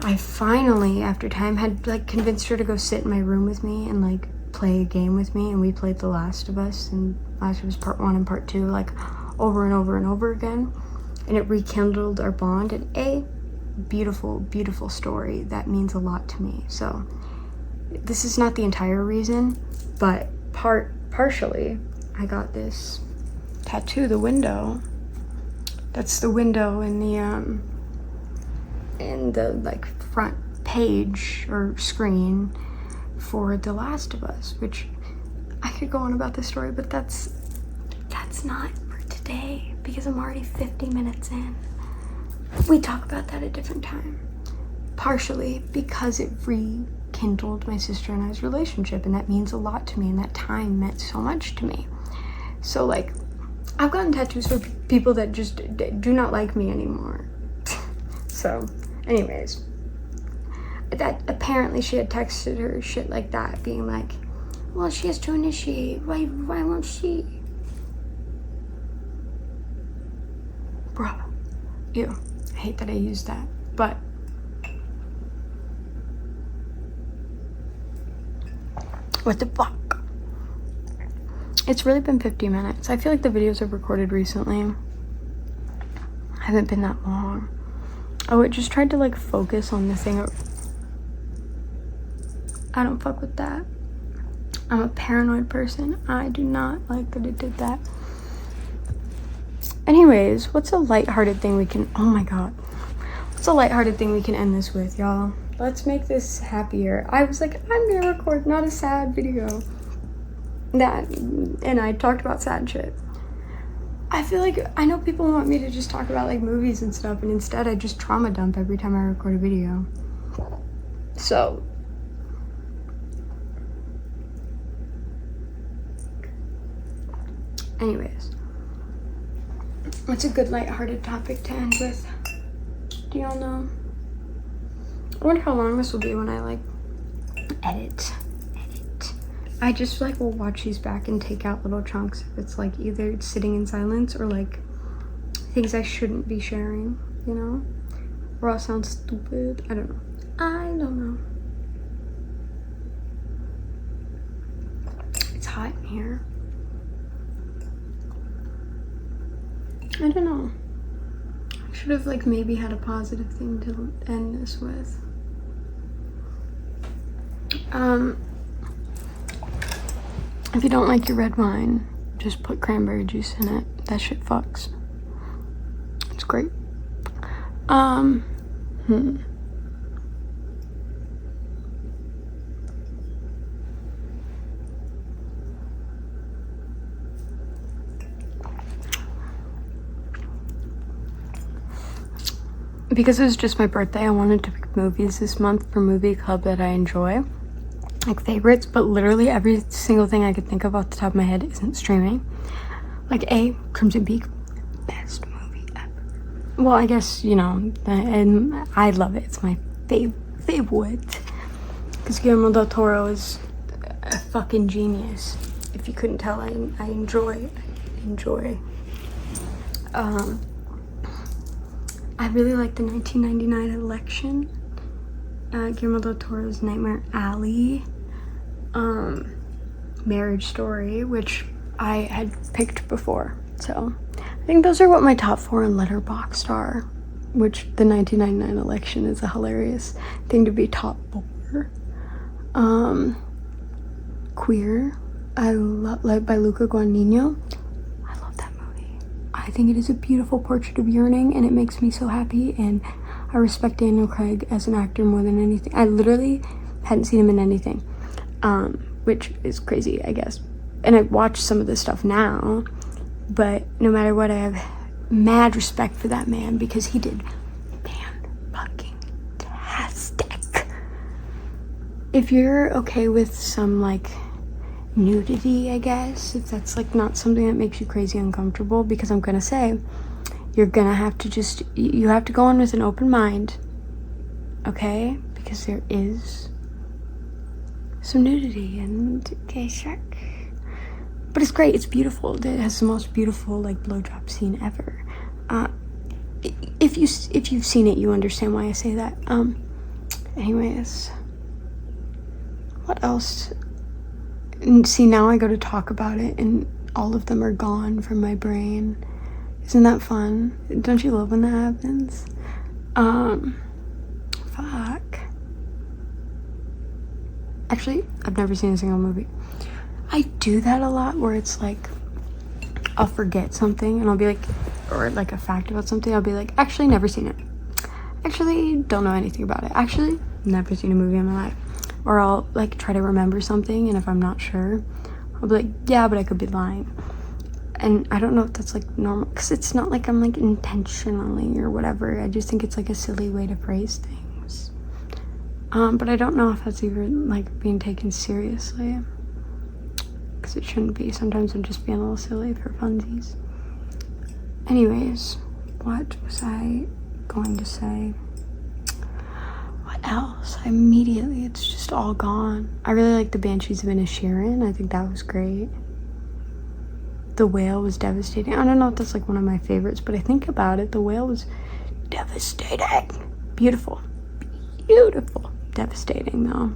I finally, after time, had like convinced her to go sit in my room with me and like play a game with me, and we played The Last of Us, and Last of Us Part 1 and Part 2 like over and over and over again, and it rekindled our bond. And a beautiful story that means a lot to me. So this is not the entire reason, but partially I got this tattoo, the window. That's the window in the like front page or screen for The Last of Us, which I could go on about this story, but that's not for today because I'm already 50 minutes in. we talk about that a different time. Partially because it rekindled my sister and I's relationship, and that means a lot to me, and that time meant so much to me. So like, I've gotten tattoos for people that just do not like me anymore. So anyways, that apparently she had texted her shit like that, being like, well, she has to initiate, why won't she? Bruh, ew, I hate that I used that, but what the fuck? It's really been 50 minutes. I feel like the videos I've recorded recently haven't been that long. Oh, it just tried to like focus on the thing. I don't fuck with that. I'm a paranoid person. I do not like that it did that. Anyways, what's a lighthearted thing we can, oh my god. What's a lighthearted thing we can end this with, y'all? Let's make this happier. I was like, I'm gonna record not a sad video. And I talked about sad shit. I feel like, I know people want me to just talk about like movies and stuff, and instead I just trauma dump every time I record a video. So, anyways, what's a good lighthearted topic to end with? Do y'all know? I wonder how long this will be when I like edit. I just like will watch these back and take out little chunks if it's like either sitting in silence or like things I shouldn't be sharing, you know? Or I'll sound stupid. I don't know. It's hot in here. I don't know. I should have like maybe had a positive thing to end this with. If you don't like your red wine, just put cranberry juice in it. That shit fucks. It's great. Because it was just my birthday, I wanted to pick movies this month for movie club that I enjoy. Like favorites, but literally every single thing I could think of off the top of my head isn't streaming. Like Crimson Peak, best movie ever. Well, I guess, you know, and I love it. It's my favorite. Because Guillermo del Toro is a fucking genius. If you couldn't tell, I enjoy. I really like the 1999 election. Guillermo del Toro's Nightmare Alley, Marriage Story, which I had picked before. So I think those are what my top 4 in Letterboxd are, which the 1999 election is a hilarious thing to be top 4. Queer, I love, like, by Luca Guadagnino. I love that movie. I think it is a beautiful portrait of yearning, and it makes me so happy, and I respect Daniel Craig as an actor more than anything. I literally hadn't seen him in anything, which is crazy, I guess. And I watch some of this stuff now, but no matter what, I have mad respect for that man because he did fan-fucking-tastic. If you're okay with some, like, nudity, I guess, if that's, like, not something that makes you crazy uncomfortable, because I'm gonna say, you're gonna have to just, you have to go in with an open mind, okay? Because there is some nudity and gay shark. But it's great, it's beautiful. It has the most beautiful, like, blowjob scene ever. If you've seen it, you understand why I say that. Anyways, what else? And see, now I go to talk about it and all of them are gone from my brain. Isn't that fun? Don't you love when that happens? Fuck. Actually, I've never seen a single movie. I do that a lot where it's like, I'll forget something and I'll be like, or like a fact about something, I'll be like, actually never seen it. Actually don't know anything about it. Actually never seen a movie in my life. Or I'll like try to remember something, and if I'm not sure, I'll be like, yeah, but I could be lying. And I don't know if that's like normal, because it's not like I'm like intentionally or whatever. I just think it's like a silly way to phrase things. But I don't know if that's even like being taken seriously, because it shouldn't be. Sometimes I'm just being a little silly for funsies. Anyways, what was I going to say? What else? It's just all gone. I really like the Banshees of Inisherin. I think that was great. The Whale was devastating. I don't know if that's like one of my favorites, but I think about it, The Whale was devastating. Beautiful. Devastating though.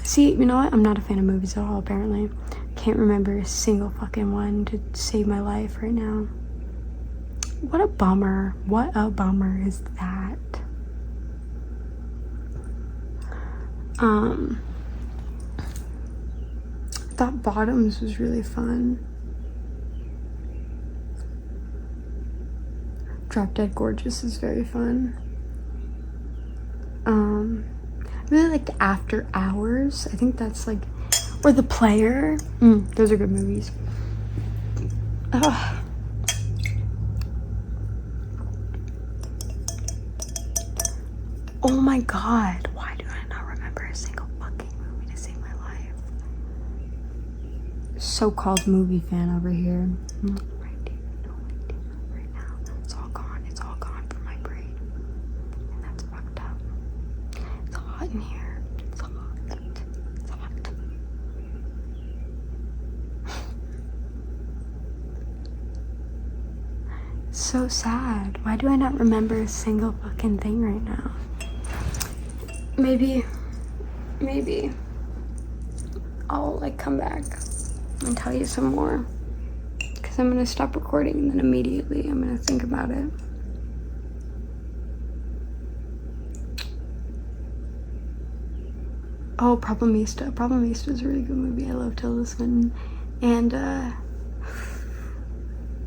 See, you know what? I'm not a fan of movies at all, apparently. Can't remember a single fucking one to save my life right now. What a bummer. What a bummer is that? I thought Bottoms was really fun. Drop Dead Gorgeous is very fun. I really like After Hours. I think that's like, or The Player. Those are good movies. Ugh. Oh my god, why do I not remember a single fucking movie to save my life? So-called movie fan over here. Right now. It's all gone from my brain. And that's fucked up. It's hot in here. It's hot. So sad. Why do I not remember a single fucking thing right now? Maybe I'll like come back and tell you some more, because I'm gonna stop recording and then immediately I'm gonna think about it. Oh, Problemista. Problemista is a really good movie. I love Tilda Swinton and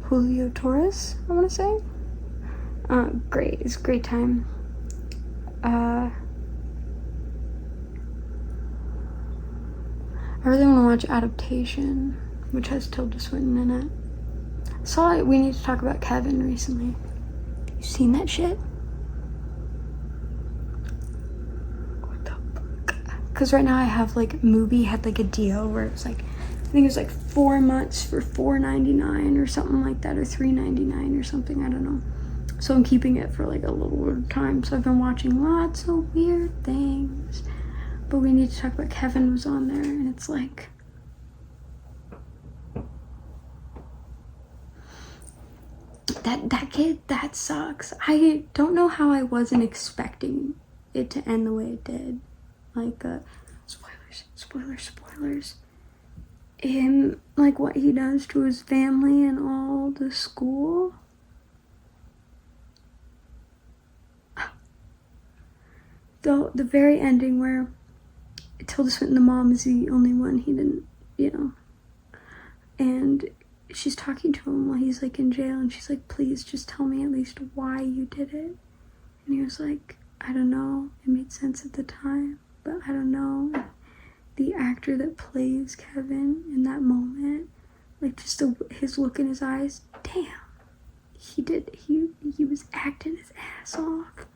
Julio Torres, I want to say. Great. It's a great time. I really want to watch Adaptation, which has Tilda Swinton in it. I saw We Need to Talk About Kevin recently. You seen that shit? What the fuck? Because right now I have like, Mubi had like a deal where it was like, I think it was like 4 months for $4.99 or something like that, or $3.99 or something, I don't know. So I'm keeping it for like a little bit of time. So I've been watching lots of weird things. But We Need to Talk About Kevin was on there, and it's like, that kid, that sucks. I don't know how I wasn't expecting it to end the way it did. Like, spoilers. Him, like what he does to his family and all the school. The very ending where Tilda Swinton, the mom, is the only one he didn't, and she's talking to him while he's like in jail, and she's like, please just tell me at least why you did it. And he was like, I don't know, it made sense at the time, but I don't know. The actor that plays Kevin in that moment, like just his look in his eyes, damn, he was acting his ass off.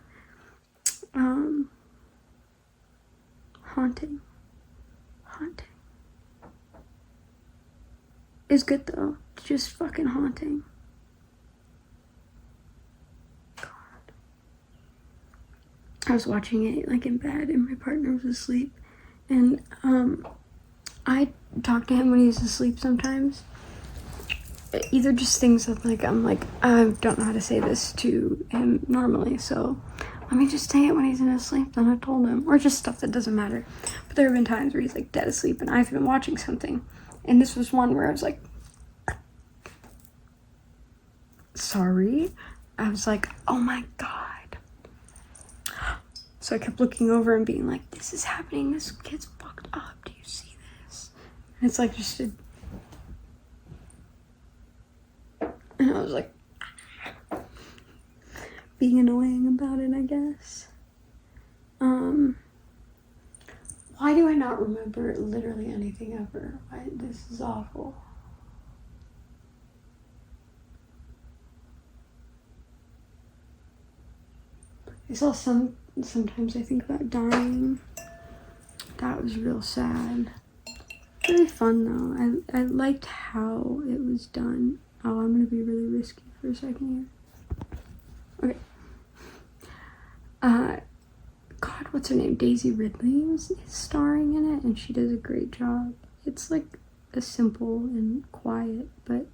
Haunting. It's good though. Just fucking haunting. God. I was watching it like in bed and my partner was asleep, and I talk to him when he's asleep sometimes. Either just things that like I'm like, I don't know how to say this to him normally, so let me just say it when he's in his sleep. Then I told him, or just stuff that doesn't matter. But there have been times where he's like dead asleep and I've been watching something, and this was one where I was like, sorry. I was like, oh my god. So I kept looking over and being like, this is happening. This kid's fucked up. Do you see this? And it's like just a, and I was like, being annoying about it, I guess. Why do I not remember literally anything ever? This is awful. I saw sometimes I think about dying. That was real sad. Really fun though. I liked how it was done. Oh, I'm gonna be really risky for a second here. Okay. God, what's her name? Daisy Ridley is starring in it, and she does a great job. It's like a simple and quiet, but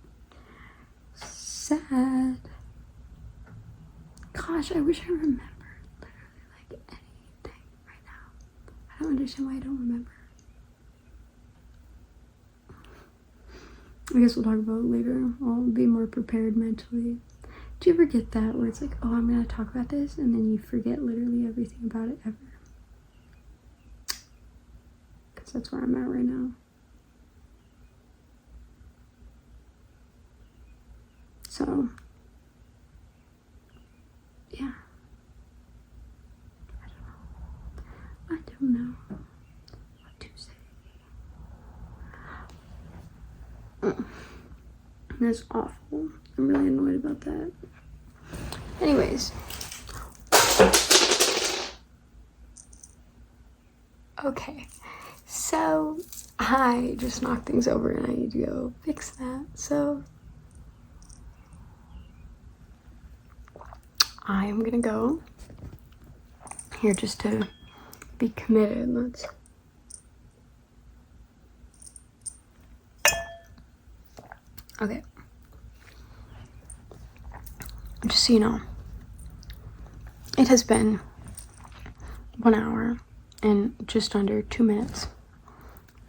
sad. Gosh, I wish I remembered literally like anything right now. I don't understand why I don't remember. I guess we'll talk about it later. I'll be more prepared mentally. Do you ever get that where it's like, oh, I'm gonna talk about this, and then you forget literally everything about it ever? Because that's where I'm at right now. So, yeah. I don't know what to say. That's awful. I'm really annoyed about that. Anyways. Okay. So, I just knocked things over and I need to go fix that. So, I am gonna go here just to be committed. Okay. Just so you know, it has been 1 hour and just under 2 minutes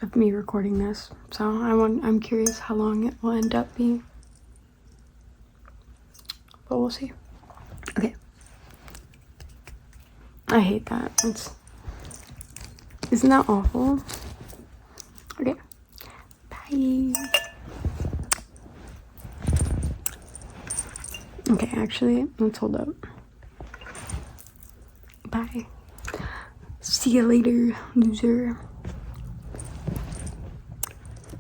of me recording this. So I'm curious how long it will end up being. But we'll see. Okay. I hate that. Isn't that awful? Okay. Bye. Okay, actually, let's hold up. Bye. See you later, loser.